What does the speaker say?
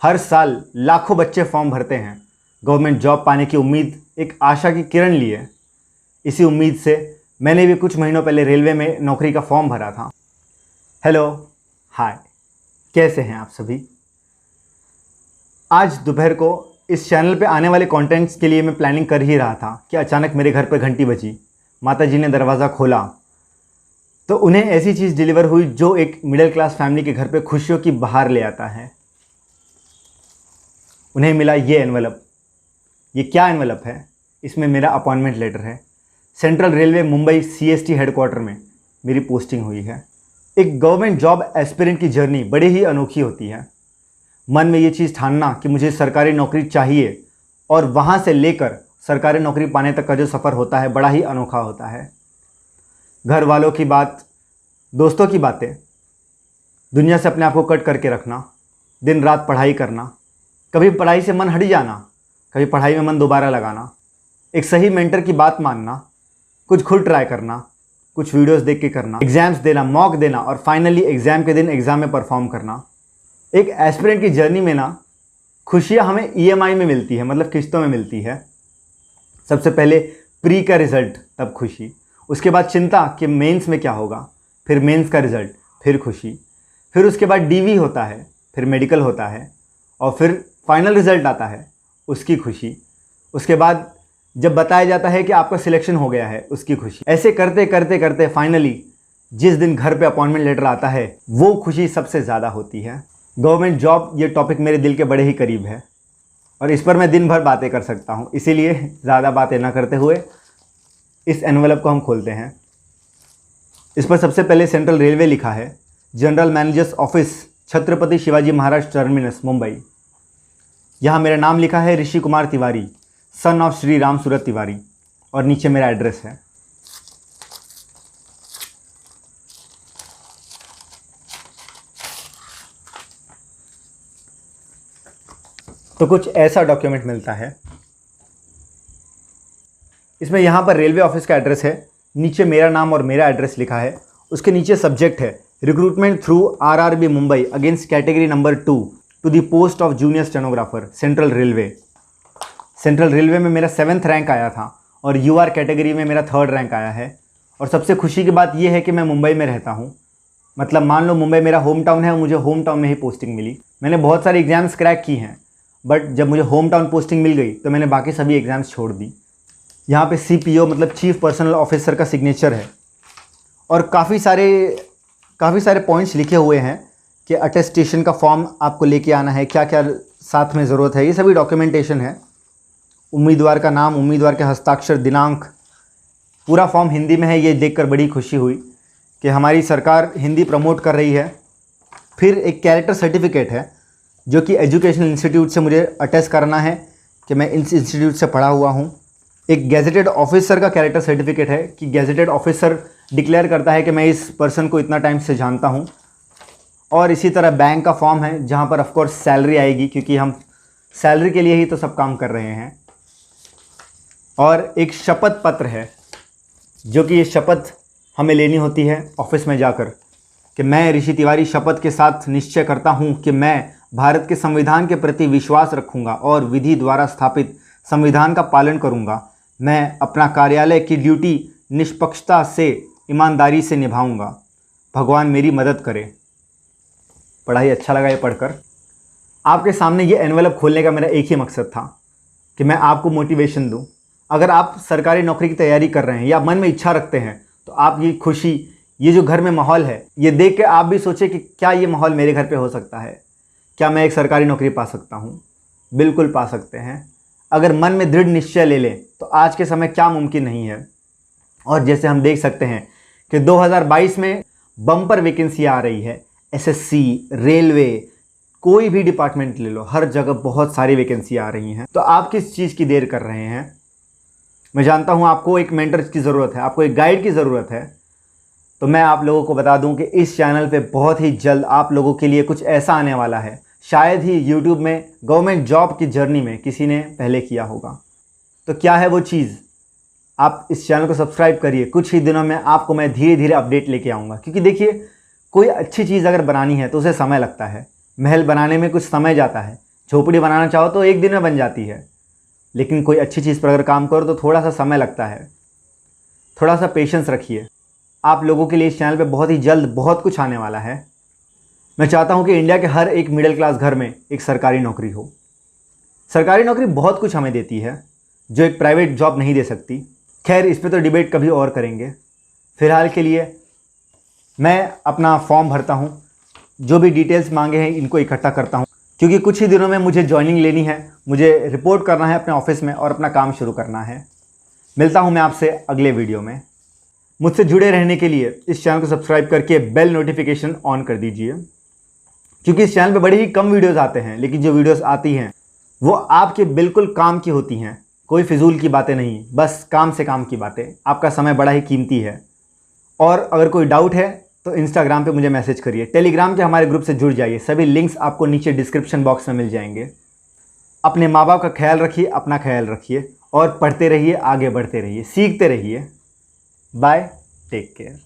हर साल लाखों बच्चे फॉर्म भरते हैं गवर्नमेंट जॉब पाने की उम्मीद, एक आशा की किरण लिए। इसी उम्मीद से मैंने भी कुछ महीनों पहले रेलवे में नौकरी का फॉर्म भरा था। हेलो, हाय, कैसे हैं आप सभी? आज दोपहर को इस चैनल पे आने वाले कंटेंट्स के लिए मैं प्लानिंग कर ही रहा था कि अचानक मेरे घर पर घंटी बजी। माता जी ने दरवाज़ा खोला तो उन्हें ऐसी चीज़ डिलीवर हुई जो एक मिडिल क्लास फैमिली के घर पे खुशियों की बहार ले आता है। उन्हें मिला ये एनवलप। ये क्या एनवलप है? इसमें मेरा अपॉइंटमेंट लेटर है। Central railway Mumbai CST headquarter में मेरी पोस्टिंग हुई है। एक गवर्नमेंट जॉब एस्पिरेंट की जर्नी बड़ी ही अनोखी होती है। मन में ये चीज़ ठानना कि मुझे सरकारी नौकरी चाहिए और वहाँ से लेकर सरकारी नौकरी पाने तक का जो सफ़र होता है बड़ा ही अनोखा होता है। घर वालों की बात, दोस्तों की बातें, दुनिया से अपने आप को कट करके रखना, दिन रात पढ़ाई करना, कभी पढ़ाई से मन हट जाना, कभी पढ़ाई में मन दोबारा लगाना, एक सही मेंटर की बात मानना, कुछ खुद ट्राई करना, कुछ वीडियोस देख के करना, एग्ज़ाम्स देना, मॉक देना और फाइनली एग्ज़ाम के दिन एग्ज़ाम में परफॉर्म करना। एक एस्पिरेंट की जर्नी में ना खुशियाँ हमें EMI में मिलती है, मतलब किस्तों में मिलती है। सबसे पहले प्री का रिज़ल्ट, तब खुशी। उसके बाद चिंता कि मेंस में क्या होगा, फिर मेंस का रिज़ल्ट, फिर खुशी। फिर उसके बाद DV होता है, फिर मेडिकल होता है और फिर फाइनल रिज़ल्ट आता है, उसकी खुशी। उसके बाद जब बताया जाता है कि आपका सिलेक्शन हो गया है, उसकी खुशी। ऐसे करते करते करते फाइनली जिस दिन घर पे अपॉइंटमेंट लेटर आता है वो खुशी सबसे ज़्यादा होती है। गवर्नमेंट जॉब, ये टॉपिक मेरे दिल के बड़े ही करीब है और इस पर मैं दिन भर बातें कर सकता हूँ। इसीलिए ज़्यादा बातें ना करते हुए इस एनवलप को हम खोलते हैं। इस पर सबसे पहले सेंट्रल रेलवे लिखा है, general managers office, Chhatrapati Shivaji Maharaj terminus, Mumbai. यहाँ मेरा नाम लिखा है ऋषि कुमार तिवारी, सन ऑफ श्री राम सूरत तिवारी, और नीचे मेरा एड्रेस है। तो कुछ ऐसा डॉक्यूमेंट मिलता है। इसमें यहाँ पर रेलवे ऑफिस का एड्रेस है, नीचे मेरा नाम और मेरा एड्रेस लिखा है। उसके नीचे सब्जेक्ट है recruitment through RRB Mumbai against category number 2 to the post of junior stenographer, central railway. Central railway में मेरा 7th रैंक आया था और UR कैटेगरी में मेरा 3rd रैंक आया है। और सबसे खुशी की बात यह है कि मैं मुंबई में रहता हूँ। मतलब मान लो मुंबई मेरा होम टाउन है और मुझे होम टाउन में ही पोस्टिंग मिली। मैंने बहुत सारे एग्जाम्स क्रैक की हैं, बट जब मुझे होम टाउन पोस्टिंग मिल गई तो मैंने बाकी सभी एग्ज़ाम्स छोड़ दी। यहाँ पे CPO मतलब चीफ पर्सनल ऑफिसर का सिग्नेचर है और काफ़ी सारे पॉइंट्स लिखे हुए हैं कि अटेस्टेशन का फॉर्म आपको लेके आना है, क्या क्या साथ में ज़रूरत है, ये सभी डॉक्यूमेंटेशन है। उम्मीदवार का नाम, उम्मीदवार के हस्ताक्षर, दिनांक, पूरा फॉर्म हिंदी में है। ये देखकर बड़ी खुशी हुई कि हमारी सरकार हिंदी प्रमोट कर रही है। फिर एक कैरेक्टर सर्टिफिकेट है जो कि एजुकेशनल इंस्टीट्यूट से मुझे अटेस्ट करना है कि मैं इस इंस्टीट्यूट से पढ़ा हुआ हूँ। एक गैजेटेड ऑफिसर का कैरेक्टर सर्टिफिकेट है कि गैजेटेड ऑफिसर डिक्लेयर करता है कि मैं इस पर्सन को इतना टाइम से जानता हूँ। और इसी तरह बैंक का फॉर्म है जहाँ पर ऑफकोर्स सैलरी आएगी, क्योंकि हम सैलरी के लिए ही तो सब काम कर रहे हैं। और एक शपथ पत्र है जो कि ये शपथ हमें लेनी होती है ऑफिस में जाकर कि मैं ऋषि तिवारी शपथ के साथ निश्चय करता हूँ कि मैं भारत के संविधान के प्रति विश्वास रखूँगा और विधि द्वारा स्थापित संविधान का पालन करूँगा। मैं अपना कार्यालय की ड्यूटी निष्पक्षता से, ईमानदारी से निभाऊँगा। भगवान मेरी मदद करे। पढ़ाई अच्छा लगा ये पढ़कर। आपके सामने ये एनवलप खोलने का मेरा एक ही मकसद था कि मैं आपको मोटिवेशन दूँ। अगर आप सरकारी नौकरी की तैयारी कर रहे हैं या मन में इच्छा रखते हैं तो आप ये खुशी, ये जो घर में माहौल है, ये देख के आप भी सोचें कि क्या ये माहौल मेरे घर पे हो सकता है, क्या मैं एक सरकारी नौकरी पा सकता हूँ। बिल्कुल पा सकते हैं अगर मन में दृढ़ निश्चय ले लें तो आज के समय क्या मुमकिन नहीं है। और जैसे हम देख सकते हैं कि 2022 में बम्पर वैकेंसी आ रही है। SSC, रेलवे, कोई भी डिपार्टमेंट ले लो, हर जगह बहुत सारी वैकेंसी आ रही हैं। तो आप किस चीज़ की देर कर रहे हैं? मैं जानता हूँ आपको एक मेंटर की ज़रूरत है, आपको एक गाइड की ज़रूरत है। तो मैं आप लोगों को बता दूं कि इस चैनल पे बहुत ही जल्द आप लोगों के लिए कुछ ऐसा आने वाला है, शायद ही YouTube में गवर्नमेंट जॉब की जर्नी में किसी ने पहले किया होगा। तो क्या है वो चीज़? आप इस चैनल को सब्सक्राइब करिए। कुछ ही दिनों में आपको मैं धीरे धीरे अपडेट लेके आऊँगा, क्योंकि देखिए कोई अच्छी चीज़ अगर बनानी है तो उसे समय लगता है। महल बनाने में कुछ समय जाता है, झोपड़ी बनाना चाहो तो एक दिन में बन जाती है, लेकिन कोई अच्छी चीज़ पर अगर काम करो तो थोड़ा सा समय लगता है। थोड़ा सा पेशेंस रखिए। आप लोगों के लिए इस चैनल पे बहुत ही जल्द बहुत कुछ आने वाला है। मैं चाहता हूँ कि इंडिया के हर एक मिडिल क्लास घर में एक सरकारी नौकरी हो। सरकारी नौकरी बहुत कुछ हमें देती है जो एक प्राइवेट जॉब नहीं दे सकती। खैर, इस पे तो डिबेट कभी और करेंगे। फ़िलहाल के लिए मैं अपना फॉर्म भरता हूँ, जो भी डिटेल्स मांगे हैं इनको इकट्ठा करता हूँ, क्योंकि कुछ ही दिनों में मुझे ज्वाइनिंग लेनी है। मुझे रिपोर्ट करना है अपने ऑफिस में और अपना काम शुरू करना है। मिलता हूँ मैं आपसे अगले वीडियो में। मुझसे जुड़े रहने के लिए इस चैनल को सब्सक्राइब करके बेल नोटिफिकेशन ऑन कर दीजिए, क्योंकि इस चैनल पे बड़े ही कम वीडियोस आते हैं, लेकिन जो वीडियोस आती हैं वो आपके बिल्कुल काम की होती हैं। कोई फिजूल की बातें नहीं, बस काम से काम की बातें। आपका समय बड़ा ही कीमती है। और अगर कोई डाउट है तो इंस्टाग्राम पे मुझे मैसेज करिए। टेलीग्राम के हमारे ग्रुप से जुड़ जाइए। सभी लिंक्स आपको नीचे डिस्क्रिप्शन बॉक्स में मिल जाएंगे। अपने माँ बाप का ख्याल रखिए, अपना ख्याल रखिए और पढ़ते रहिए, आगे बढ़ते रहिए, सीखते रहिए। Bye, take care.